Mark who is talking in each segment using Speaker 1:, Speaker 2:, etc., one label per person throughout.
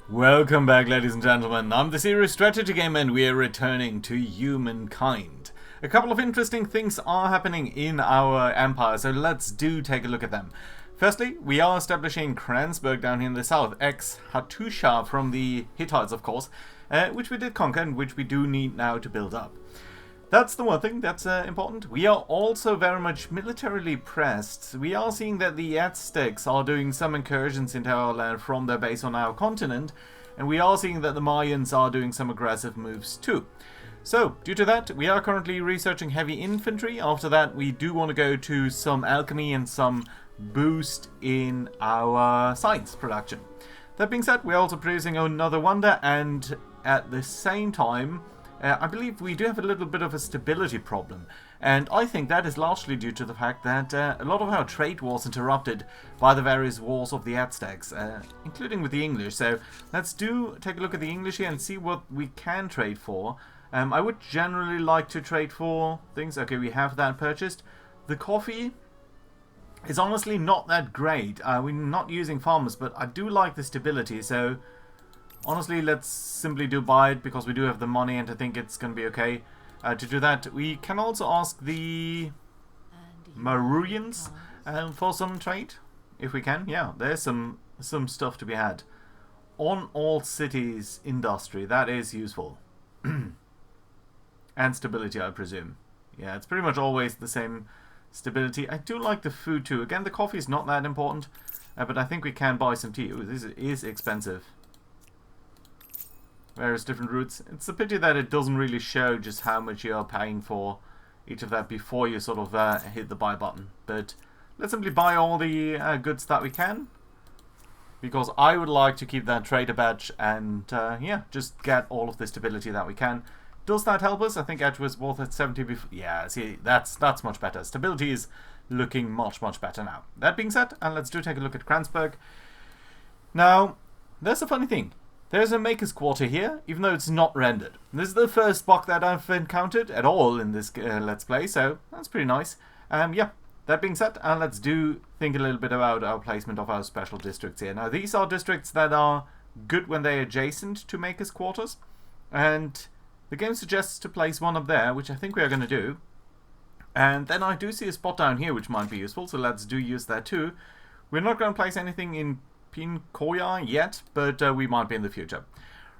Speaker 1: Welcome back, ladies and gentlemen. I'm the Serious Strategy Gamer and we are returning to Humankind. A couple of interesting things are happening in our empire, so let's take a look at them. Firstly, we are establishing Clansberg down here in the south, ex-Hattusha from the Hittites, of course, which we did conquer and which we do need now to build up. That's the one thing that's important. We are also very much militarily pressed. We are seeing that the Aztecs are doing some incursions into our land from their base on our continent, and we are seeing that the Mayans are doing some aggressive moves too. So, due to that, we are currently researching heavy infantry. After that, we do want to go to some alchemy and some boost in our science production. That being said, we're also producing another wonder, and at the same time, I believe we do have a little bit of a stability problem, and I think that is largely due to the fact that a lot of our trade was interrupted by the various wars of the Aztecs, including with the English. So let's take a look at the English here and see what we can trade for. I would generally like to trade for things. Okay, we have that purchased. The coffee is honestly not that great. We're not using farmers, but I do like the stability, so honestly, let's simply buy it because we do have the money and I think it's going to be okay. To do that, we can also ask the Maruians for some trade, if we can. Yeah, there's some stuff to be had. On all cities industry, that is useful. And stability, I presume. Yeah, it's pretty much always the same stability. I do like the food too. Again, the coffee is not that important, but I think we can buy some tea. Ooh, this is expensive. Various different routes. It's a pity that it doesn't really show just how much you are paying for each of that before you sort of hit the buy button. But let's simply buy all the goods that we can, because I would like to keep that trader badge and yeah, just get all of the stability that we can. Does that help us? I think Edgeworth was at 70 before. Yeah, see, that's much better. Stability is looking much better now. That being said, and let's take a look at Clansberg. Now, there's a funny thing. There's a maker's quarter here, even though it's not rendered. This is the first bug that I've encountered at all in this Let's Play, so that's pretty nice. Yeah, that being said, let's think a little bit about our placement of our special districts here. Now, these are districts that are good when they're adjacent to maker's quarters, and the game suggests to place one up there, which I think we are going to do. And then I do see a spot down here which might be useful, so let's use that too. We're not going to place anything in Koya yet, but we might be in the future.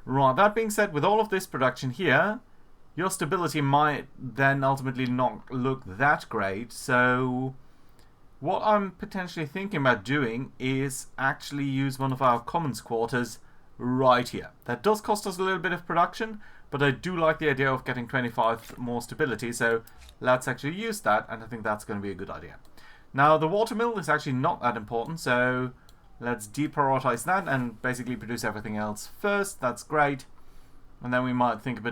Speaker 1: Right, that being said, with all of this production here, your stability might then ultimately not look that great, so what I'm potentially thinking about doing is actually use one of our commons quarters right here. That does cost us a little bit of production, but I do like the idea of getting 25 more stability, so let's actually use that, and I think that's going to be a good idea. Now, the watermill is actually not that important, so let's deprioritize that and basically produce everything else first. That's great. And then we might think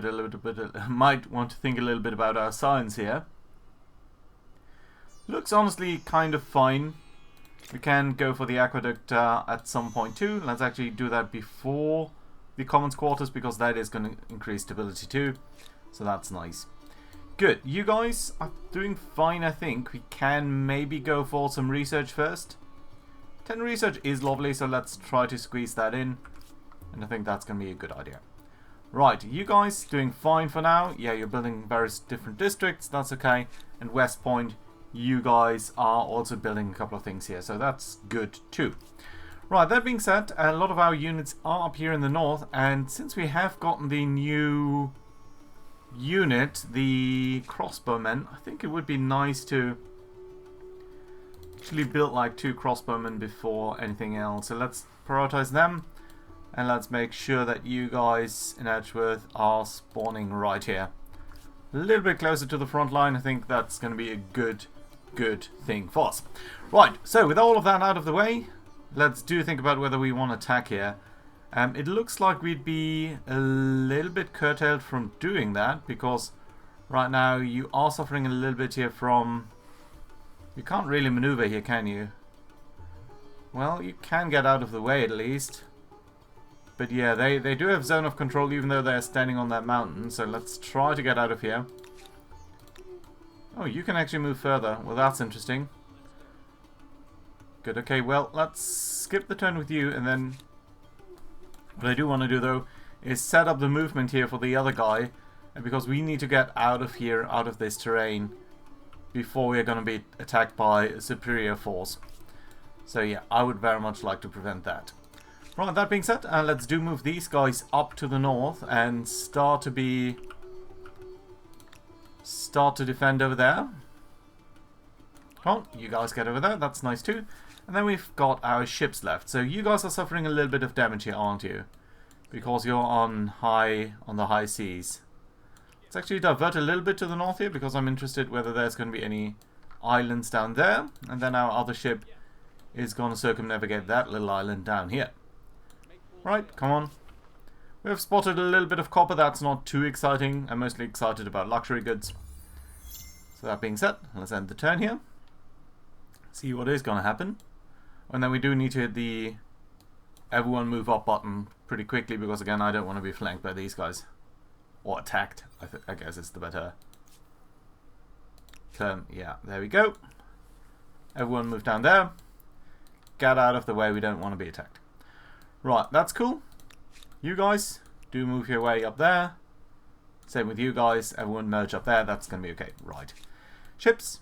Speaker 1: might want to think a little bit about our science here. Looks honestly kind of fine. We can go for the aqueduct at some point too. Let's actually do that before the commons quarters, because that is going to increase stability too. So that's nice. Good. You guys are doing fine, I think. We can maybe go for some research first. 10 research is lovely, so let's try to squeeze that in. And I think that's going to be a good idea. Right, you guys doing fine for now. Yeah, you're building various different districts. That's okay. And West Point, you guys are also building a couple of things here. So that's good too. Right, that being said, a lot of our units are up here in the north. And since we have gotten the new unit, the crossbowmen, I think it would be nice to actually built like 2 crossbowmen before anything else. So let's prioritize them, and let's make sure that you guys in Edgeworth are spawning right here, a little bit closer to the front line. I think that's going to be a good thing for us. Right, so with all of that out of the way, let's think about whether we want to attack here. It looks like we'd be a little bit curtailed from doing that, because right now you are suffering a little bit here from... You can't really maneuver here, can you? Well, you can get out of the way at least. But yeah, they do have zone of control even though they're standing on that mountain. So let's try to get out of here. Oh, you can actually move further. Well, that's interesting. Good, okay, well, let's skip the turn with you and then What I do want to do though is set up the movement here for the other guy, and because we need to get out of here, out of this terrain, before we are going to be attacked by a superior force. So yeah, I would very much like to prevent that. Right, that being said, let's move these guys up to the north and start to defend over there. Come on, you guys get over there, that's nice too. And then we've got our ships left. So you guys are suffering a little bit of damage here, aren't you? Because you're on the high seas. Let's actually divert a little bit to the north here, because I'm interested whether there's going to be any islands down there. And then our other ship is going to circumnavigate that little island down here. Right, come on. We have spotted a little bit of copper. That's not too exciting. I'm mostly excited about luxury goods. So that being said, let's end the turn here. See what is going to happen. And then we do need to hit the everyone move up button pretty quickly, because again, I don't want to be flanked by these guys. Or attacked, I guess is the better term. Yeah, there we go. Everyone move down there. Get out of the way, we don't want to be attacked. Right, that's cool. You guys, do move your way up there. Same with you guys, everyone merge up there, that's going to be okay. Right. Ships.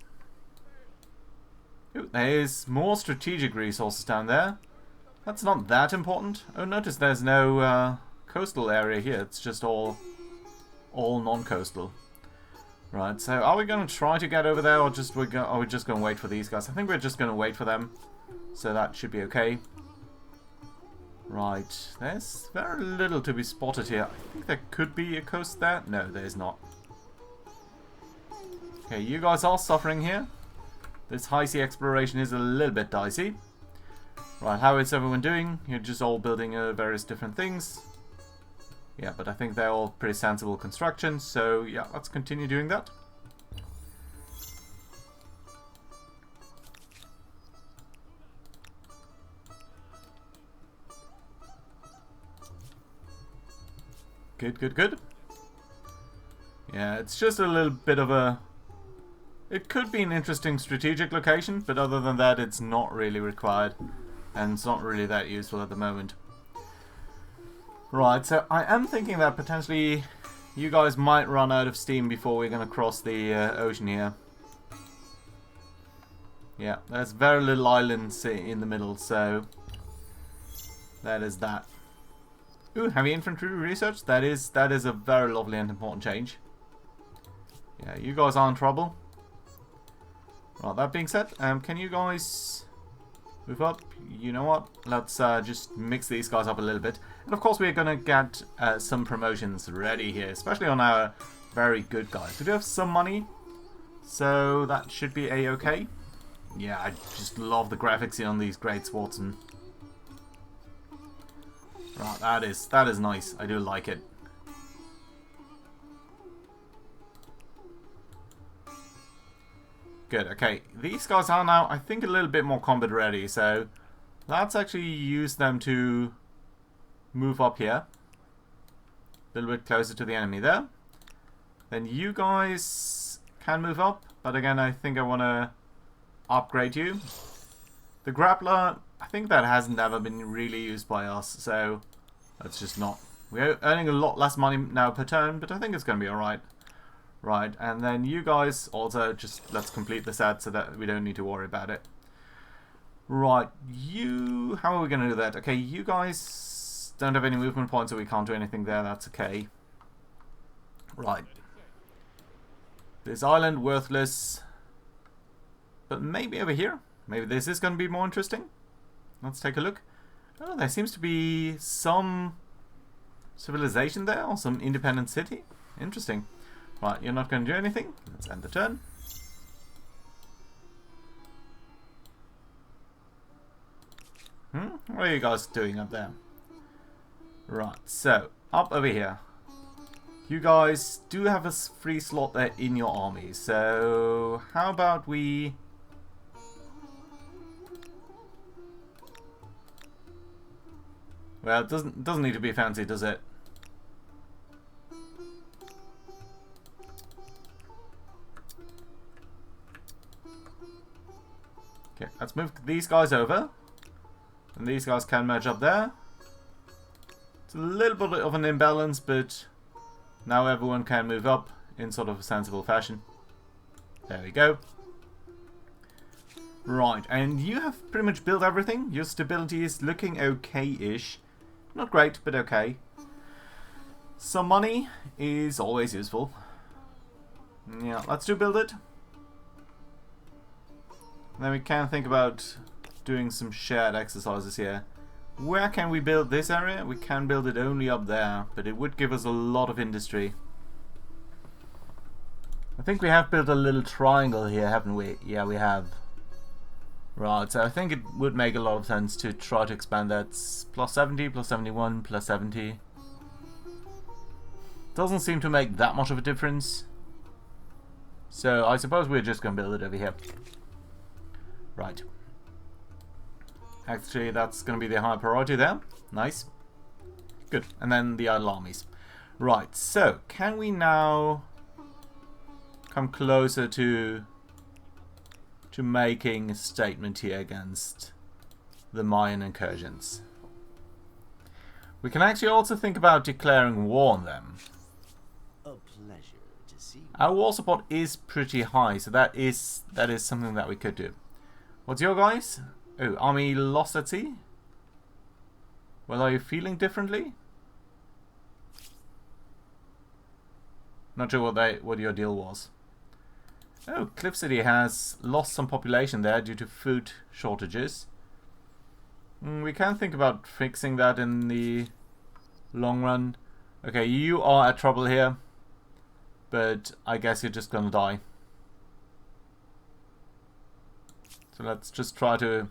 Speaker 1: Ooh, there's more strategic resources down there. That's not that important. Oh, notice there's no coastal area here, it's just all non-coastal. Right, so are we going to try to get over there, or are we just going to wait for these guys? I think we're just going to wait for them, so that should be okay. Right, there's very little to be spotted here. I think there could be a coast there. No, there's not. Okay, you guys are suffering here. This high sea exploration is a little bit dicey. Right, how is everyone doing? You're just all building various different things. Yeah, but I think they're all pretty sensible constructions, so yeah, let's continue doing that. Good, good, good. Yeah, it's just a little bit of a... It could be an interesting strategic location, but other than that, it's not really required. And it's not really that useful at the moment. Right, so I am thinking that potentially you guys might run out of steam before we're going to cross the ocean here. Yeah, there's very little islands in the middle, so that is that. Ooh, heavy infantry research. That is a very lovely and important change. Yeah, you guys are in trouble. Right, that being said, can you guys move up? You know what? Let's just mix these guys up a little bit. And of course, we're going to get some promotions ready here, especially on our very good guys. We do have some money, so that should be a-okay. Yeah, I just love the graphics here on these great Swartzen. Right, that is nice. I do like it. Good, okay. These guys are now, I think, a little bit more combat ready, so let's actually use them to move up here. A little bit closer to the enemy there. Then you guys can move up, but again, I think I want to upgrade you. The grappler, I think that has never been really used by us, so that's just not... We're earning a lot less money now per turn, but I think it's going to be alright. Right, and then you guys also just... Let's complete this ad so that we don't need to worry about it. Right, you... How are we going to do that? Okay, you guys don't have any movement points, so we can't do anything there. That's okay. Right. This island, worthless. But maybe over here? Maybe this is going to be more interesting. Let's take a look. Oh, there seems to be some civilization there, or some independent city. Interesting. Right, you're not going to do anything. Let's end the turn. What are you guys doing up there? Right, so, up over here. You guys do have a free slot there in your army, so how about we... Well, it doesn't need to be fancy, does it? Okay, let's move these guys over. And these guys can merge up there. It's a little bit of an imbalance, but now everyone can move up in sort of a sensible fashion. There we go. Right, and you have pretty much built everything. Your stability is looking okay-ish. Not great, but okay. Some money is always useful. Yeah, let's build it. Then we can think about doing some shared exercises here. Where can we build this area? We can build it only up there, but it would give us a lot of industry. I think we have built a little triangle here, haven't we? Yeah, we have. Right, so I think it would make a lot of sense to try to expand that. Plus 70, plus 71, plus 70. Doesn't seem to make that much of a difference. So I suppose we're just going to build it over here. Right. Actually, that's going to be the high priority there. Nice. Good. And then the idle armies. Right, so can we now come closer to making a statement here against the Mayan incursions? We can actually also think about declaring war on them.
Speaker 2: A pleasure to see you.
Speaker 1: Our war support is pretty high, so that is something that we could do. What's your guys? Oh, army lost at sea? Well, are you feeling differently? Not sure what your deal was. Oh, Cliff City has lost some population there due to food shortages. We can think about fixing that in the long run. Okay, you are at trouble here, but I guess you're just gonna die. So let's just try to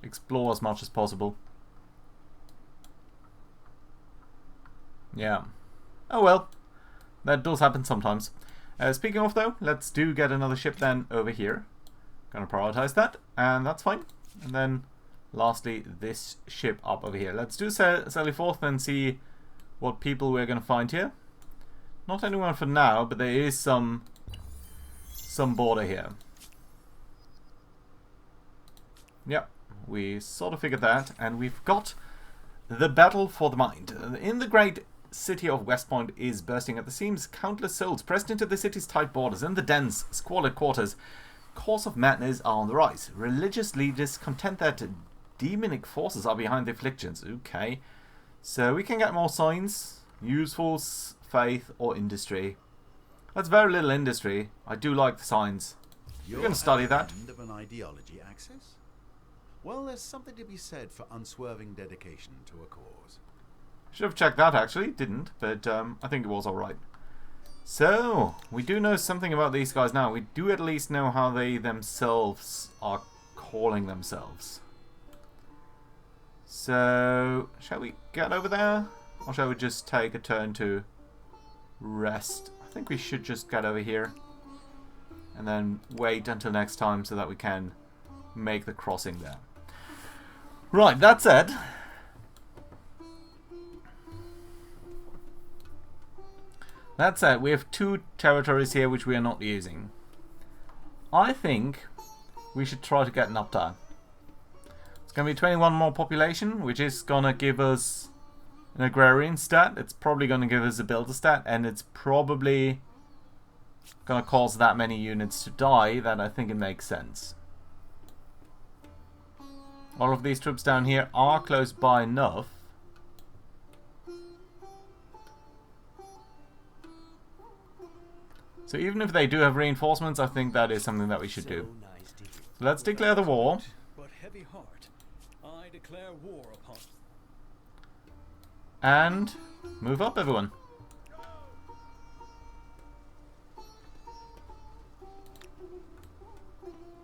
Speaker 1: explore as much as possible. Yeah. Oh well, that does happen sometimes. Speaking of though, let's get another ship then over here. Gonna prioritize that, and that's fine. And then lastly, this ship up over here. Let's do Sally Forth and see what people we're gonna find here. Not anyone for now, but there is some border here. Yep, we sort of figured that, and we've got the battle for the mind. In the great city of West Point is bursting at the seams. Countless souls pressed into the city's tight borders. In the dense, squalid quarters, cause of madness are on the rise. Religious leaders contend that demonic forces are behind the afflictions. Okay, so we can get more signs. Useful, faith, or industry. That's very little industry. I do like the signs. You're going to study that.
Speaker 2: Of an ideology axis? Well, there's something to be said for unswerving dedication to a cause.
Speaker 1: Should have checked that actually, didn't, but I think it was alright. So, we do know something about these guys now. We do at least know how they themselves are calling themselves. So, shall we get over there? Or shall we just take a turn to rest? I think we should just get over here. And then wait until next time so that we can make the crossing there. Right, that said, we have two territories here which we are not using. I think we should try to get an uptime. It's going to be 21 more population, which is going to give us an agrarian stat. It's probably going to give us a builder stat, and it's probably going to cause that many units to die that I think it makes sense. All of these troops down here are close by enough. So even if they do have reinforcements, I think that is something that we should do. So let's declare the war.
Speaker 3: But heavy heart, I declare war upon.
Speaker 1: And move up, everyone.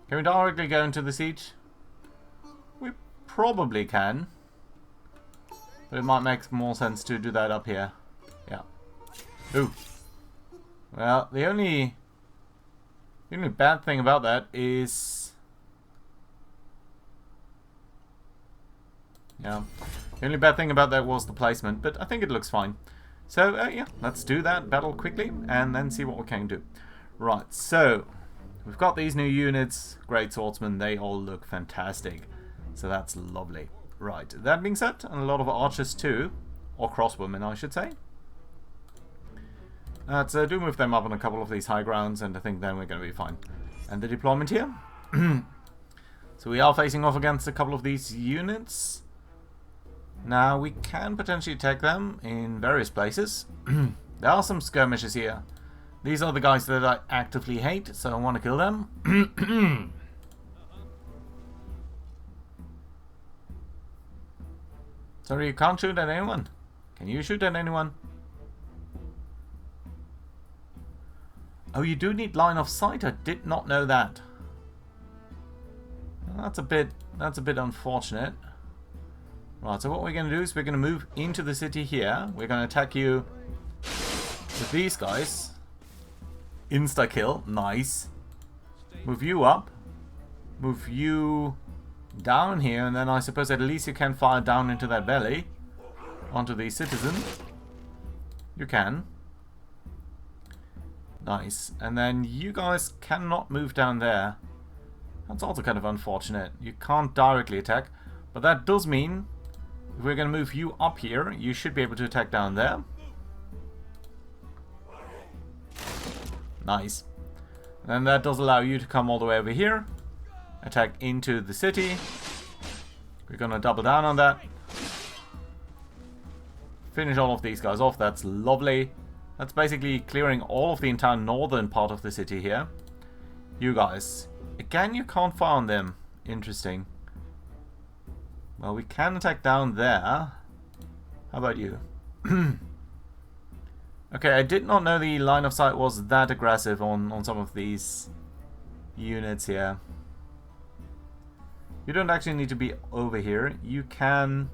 Speaker 1: Can we directly go into the siege? We probably can. But it might make more sense to do that up here. Yeah. Ooh. Well, the only bad thing about that is... Yeah. The only bad thing about that was the placement, but I think it looks fine. So, yeah, let's do that battle quickly and then see what we can do. Right, so... We've got these new units, Great Swordsmen, they all look fantastic. So that's lovely. Right, that being said, and a lot of archers too, Or crossbowmen, I should say. Let's do move them up on a couple of these high grounds, and I think then we're going to be fine. And the deployment here. So we are facing off against a couple of these units. Now we can potentially attack them in various places. There are some skirmishes here. These are the guys that I actively hate, so I want to kill them. Sorry, you can't shoot at anyone. Can you shoot at anyone? Oh, you do need line of sight. I did not know that. Well, that's a bit unfortunate. Right, so what we're going to do is we're going to move into the city here. We're going to attack you with these guys. Insta-kill. Nice. Move you up. Move you down here. And then I suppose at least you can fire down into that belly. Onto the citizen. You can. Nice. And then you guys cannot move down there. That's also kind of unfortunate. You can't directly attack. But that does mean if we're going to move you up here, you should be able to attack down there. Nice. And then that does allow you to come all the way over here. Attack into the city. We're going to double down on that. Finish all of these guys off. That's lovely. That's basically clearing all of the entire northern part of the city here. You guys. Again, you can't fire on them. Interesting. Well, we can attack down there. How about you? Okay, I did not know the line of sight was that aggressive on some of these units here. You don't actually need to be over here. You can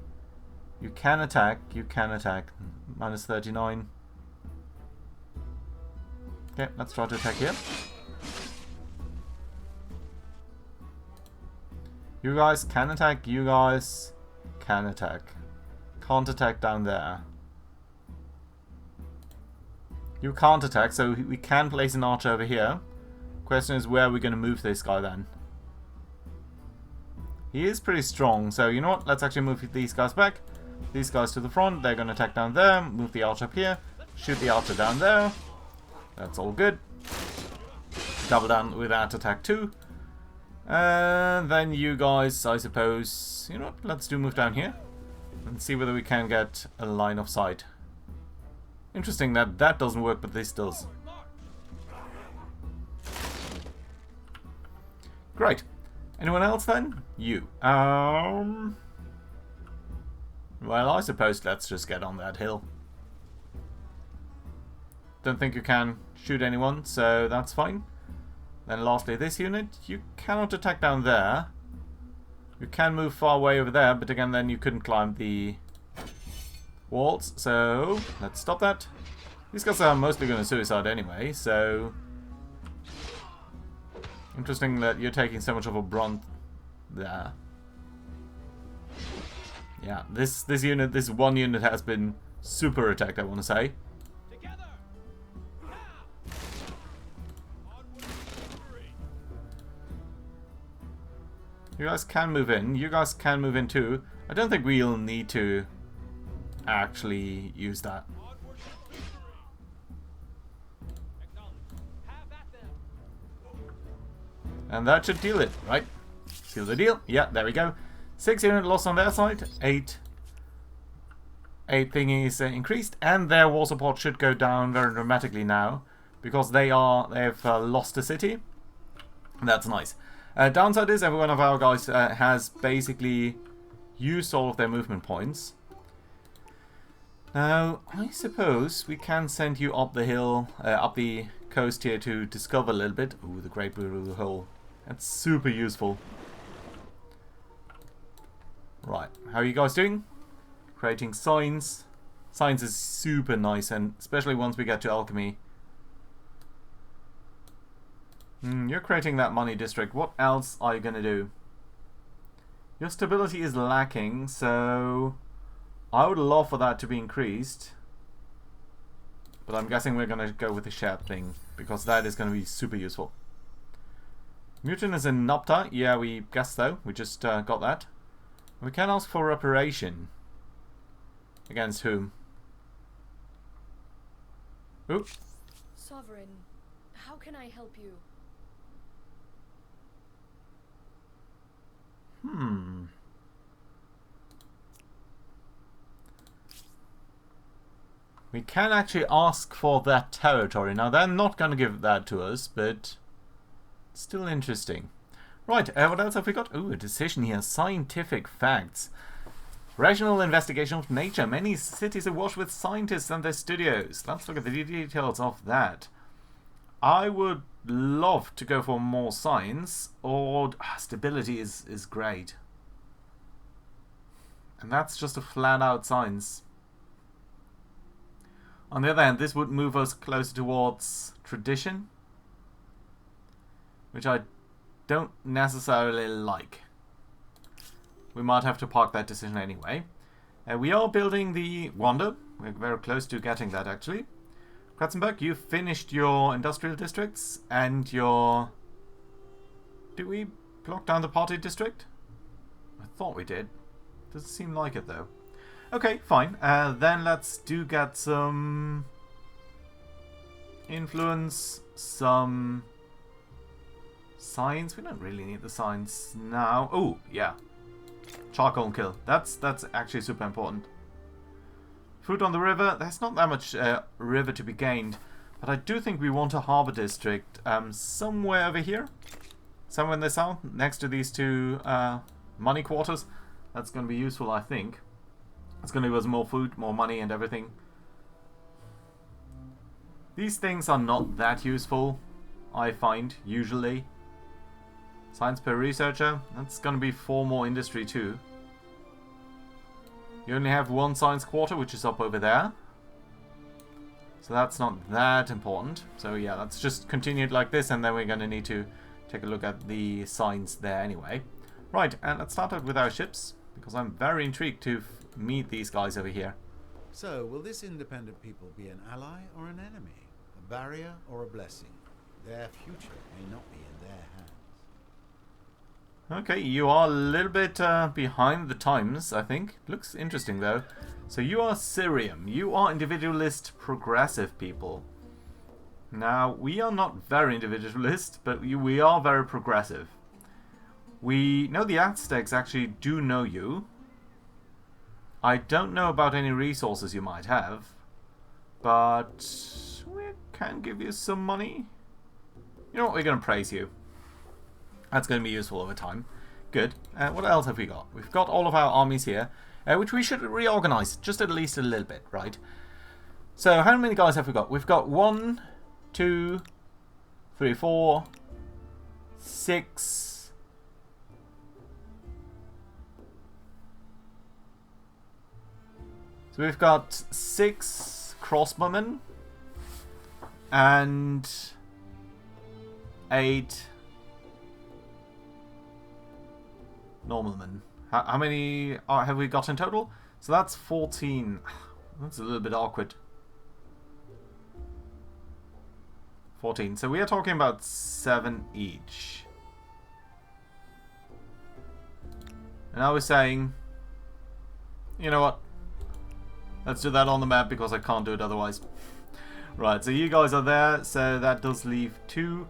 Speaker 1: attack. You can attack. Minus 39. Okay, let's try to attack here. You guys can attack. You guys can attack. Can't attack down there. You can't attack, so we can place an archer over here. Question is where we're going to move this guy then. He is pretty strong, so you know what? Let's actually move these guys back. These guys to the front. They're going to attack down there. Move the archer up here. Shoot the archer down there. That's all good. Double down with that attack too. And then you guys, I suppose, you know what? Let's do move down here. And see whether we can get a line of sight. Interesting that that doesn't work, but this does. Great. Anyone else then? You. Well, I suppose let's just get on that hill. Don't think you can shoot anyone, so that's fine. Then lastly, this unit, you cannot attack down there. You can move far away over there, but again, then you couldn't climb the walls. So let's stop that. These guys are mostly going to suicide anyway, so interesting that you're taking so much of a brunt there. Yeah, this one unit has been super attacked, I want to say. You guys can move in. You guys can move in too. I don't think we'll need to actually use that. And that should deal it, right? Seal the deal. Yeah, there we go. 6 unit loss on their side. 8 thingies increased, and their war support should go down very dramatically now because they've lost a city. That's nice. Downside is every one of our guys has basically used all of their movement points. Now, I suppose we can send you up the hill, up the coast here to discover a little bit. Ooh, the Great Blue Hole. That's super useful. Right, how are you guys doing? Creating signs. Signs is super nice, and especially once we get to alchemy. You're creating that money district. What else are you going to do? Your stability is lacking, so I would love for that to be increased. But I'm guessing we're going to go with the shared thing, because that is going to be super useful. Mutant is in Nopta. Yeah, we guessed though. We just got that. We can ask for reparation. Against whom? Oop.
Speaker 4: Sovereign, how can I help you?
Speaker 1: We can actually ask for that territory. Now, they're not going to give that to us, but still interesting. Right, what else have we got? Ooh, a decision here. Scientific facts. Rational investigation of nature. Many cities are awash with scientists and their studios. Let's look at the details of that. I would love to go for more science, or stability is great. And that's just a flat-out science. On the other hand, this would move us closer towards tradition, which I don't necessarily like. We might have to park that decision anyway. We are building the Wonder. We're very close to getting that, actually. Clansberg, you finished your industrial districts and your... Did we block down the party district? I thought we did. Doesn't seem like it, though. Okay, fine. Then let's get some influence, some science. We don't really need the science now. Oh, yeah. Charcoal and kill. That's actually super important. Food on the river. There's not that much river to be gained, but I do think we want a harbour district somewhere over here. Somewhere in the south, next to these two money quarters. That's going to be useful, I think. It's going to give us more food, more money and everything. These things are not that useful, I find, usually. Science per researcher. That's going to be 4 more industry too. You only have 1 science quarter, which is up over there. So that's not that important. So yeah, let's just continue it like this, and then we're going to need to take a look at the science there anyway. Right, and let's start out with our ships, because I'm very intrigued to meet these guys over here.
Speaker 2: So, will this independent people be an ally or an enemy? A barrier or a blessing? Their future may not be in their hands.
Speaker 1: Okay, you are a little bit behind the times, I think. Looks interesting, though. So you are Syrium. You are individualist, progressive people. Now, we are not very individualist, but we are very progressive. We know the Aztecs actually do know you. I don't know about any resources you might have, but we can give you some money. You know what, we're going to praise you. That's going to be useful over time. Good. What else have we got? We've got all of our armies here, which we should reorganize just at least a little bit, right? So how many guys have we got? We've got 1, 2, 3, 4, 6... So we've got 6 crossbowmen and 8 normalmen. How many have we got in total? So that's 14. That's a little bit awkward. 14. So we are talking about 7 each. And I was saying, you know what? Let's do that on the map because I can't do it otherwise. Right, so you guys are there, so that does leave 2.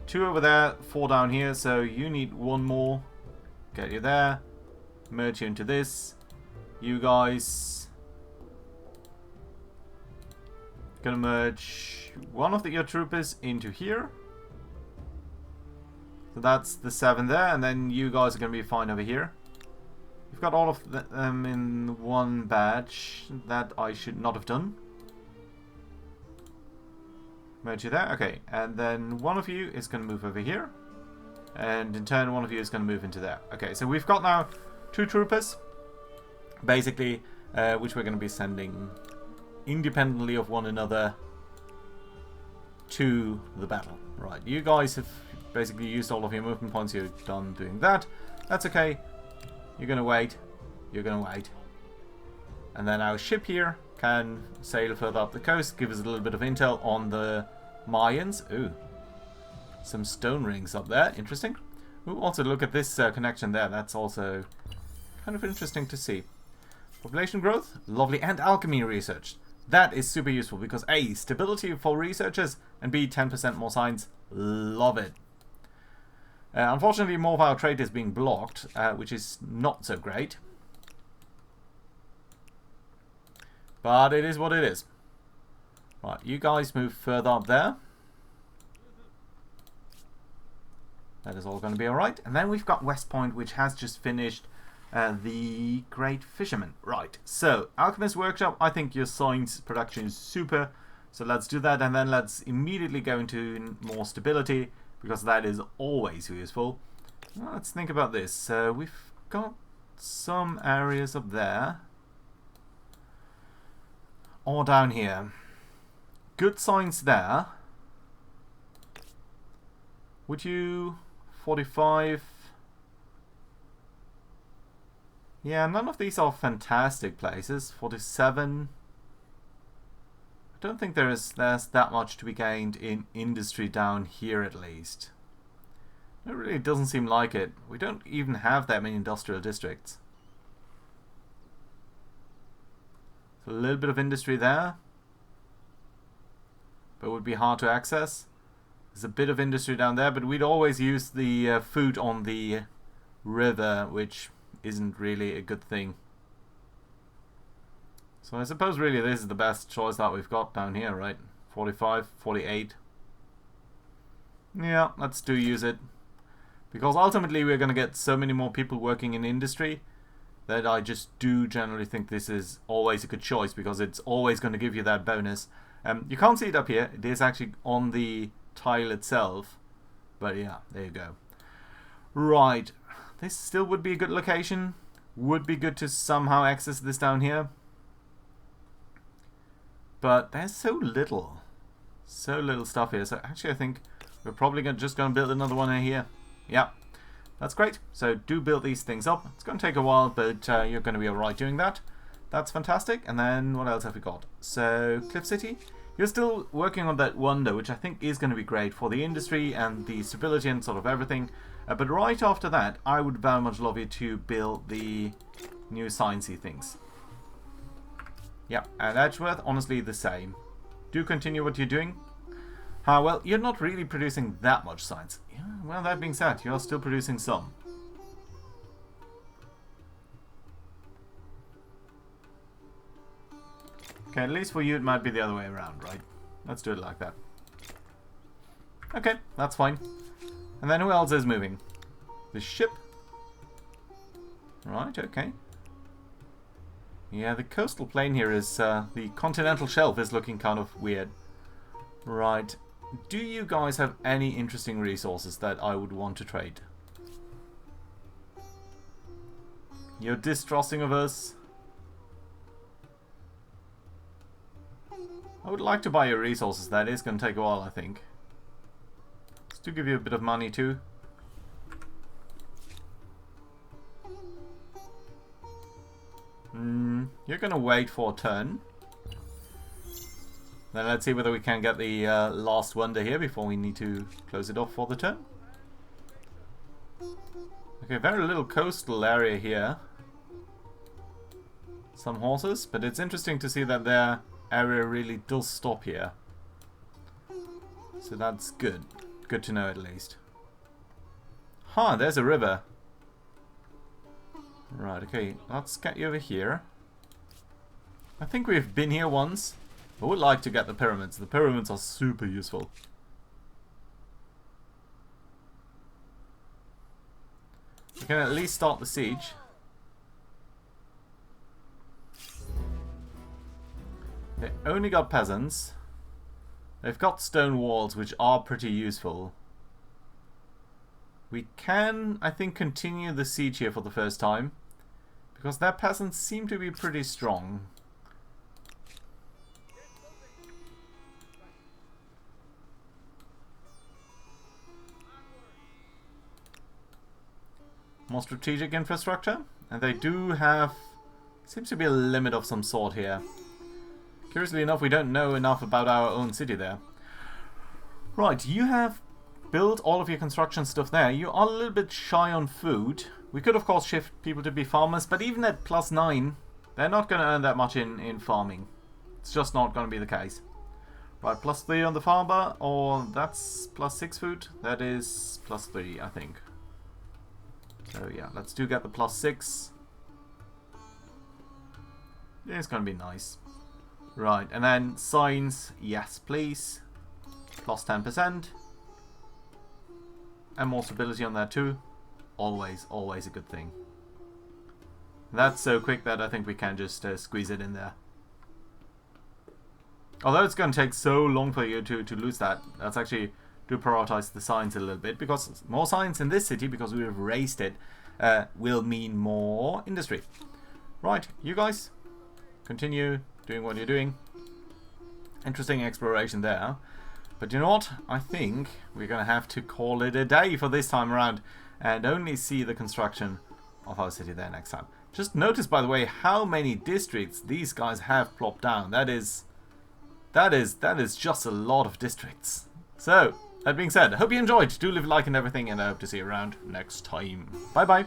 Speaker 1: 2 over there, 4 down here, so you need 1 more. Get you there. Merge you into this. You guys... Gonna merge one of your troopers into here. So that's the 7 there, and then you guys are gonna be fine over here. We've got all of them in one batch. That I should not have done. Merge you there. Okay, and then one of you is going to move over here. And in turn, one of you is going to move into there. Okay, so we've got now 2 troopers. Basically, which we're going to be sending independently of one another to the battle. Right, you guys have basically used all of your movement points. You're done doing that. That's okay. You're going to wait. You're going to wait. And then our ship here can sail further up the coast, give us a little bit of intel on the Mayans. Ooh. Some stone rings up there. Interesting. Ooh, also look at this connection there. That's also kind of interesting to see. Population growth, lovely, and alchemy research. That is super useful because A, stability for researchers, and B, 10% more science. Love it. Unfortunately, more of our trade is being blocked, which is not so great. But it is what it is. Right, you guys move further up there. That is all going to be alright. And then we've got West Point, which has just finished the Great Fisherman. Right, so Alchemist Workshop, I think your science production is super. So let's do that, and then let's immediately go into more stability, because that is always useful. Well, let's think about this. We've got some areas up there. Or down here. Good science there. Would you... 45... Yeah, none of these are fantastic places. 47... I don't think there's that much to be gained in industry down here, at least. It really doesn't seem like it. We don't even have that many industrial districts. A little bit of industry there, but it would be hard to access. There's a bit of industry down there, but we'd always use the food on the river, which isn't really a good thing. So I suppose really this is the best choice that we've got down here, right? 45, 48. Yeah, let's use it. Because ultimately we're going to get so many more people working in industry that I just do generally think this is always a good choice, because it's always going to give you that bonus. You can't see it up here. It is actually on the tile itself. But yeah, there you go. Right. This still would be a good location. Would be good to somehow access this down here. But there's so little stuff here. So actually I think we're probably just going to build another one in here. Yeah. That's great. So do build these things up. It's going to take a while, but you're going to be alright doing that. That's fantastic. And then what else have we got? So Cliff City. You're still working on that wonder, which I think is going to be great for the industry and the stability and sort of everything. But right after that, I would very much love you to build the new sciencey things. Yeah, and Edgeworth, honestly, the same. Do continue what you're doing. Well, you're not really producing that much science. Yeah, well, that being said, you're still producing some. Okay, at least for you it might be the other way around, right? Let's do it like that. Okay, that's fine. And then who else is moving? The ship. Right, okay. Yeah, the coastal plain here is, the continental shelf is looking kind of weird. Right. Do you guys have any interesting resources that I would want to trade? You're distrusting of us. I would like to buy your resources. That is going to take a while, I think. Let's do give you a bit of money too. You're going to wait for a turn. Then let's see whether we can get the last wonder here before we need to close it off for the turn. Okay, very little coastal area here. Some horses, but it's interesting to see that their area really does stop here. So that's good. Good to know at least. Huh, there's a river. Right, okay, let's get you over here. I think we've been here once. I would like to get the pyramids. The pyramids are super useful. We can at least start the siege. They only got peasants. They've got stone walls, which are pretty useful. We can, I think, continue the siege here for the first time, because their peasants seem to be pretty strong. More strategic infrastructure, and they do have, seems to be a limit of some sort here. Curiously enough, we don't know enough about our own city there. Right, you have built all of your construction stuff there. You are a little bit shy on food. We could of course shift people to be farmers, but even at +9, They're not going to earn that much in farming. It's just not going to be the case. Right, +3 on the farmer, or that's +6 food. That is +3, I think. So yeah, let's do get the +6. Yeah, it's going to be nice. Right, and then signs, yes please. +10%. And more stability on that too. Always, always a good thing. That's so quick that I think we can just squeeze it in there. Although it's going to take so long for you to lose that, let's actually do prioritize the science a little bit, because more science in this city, because we've raised it, will mean more industry. Right, you guys, continue doing what you're doing. Interesting exploration there. But you know what? I think we're going to have to call it a day for this time around, and only see the construction of our city there next time. Just notice, by the way, how many districts these guys have plopped down. That is just a lot of districts. So, that being said, I hope you enjoyed. Do leave a like and everything, and I hope to see you around next time. Bye bye.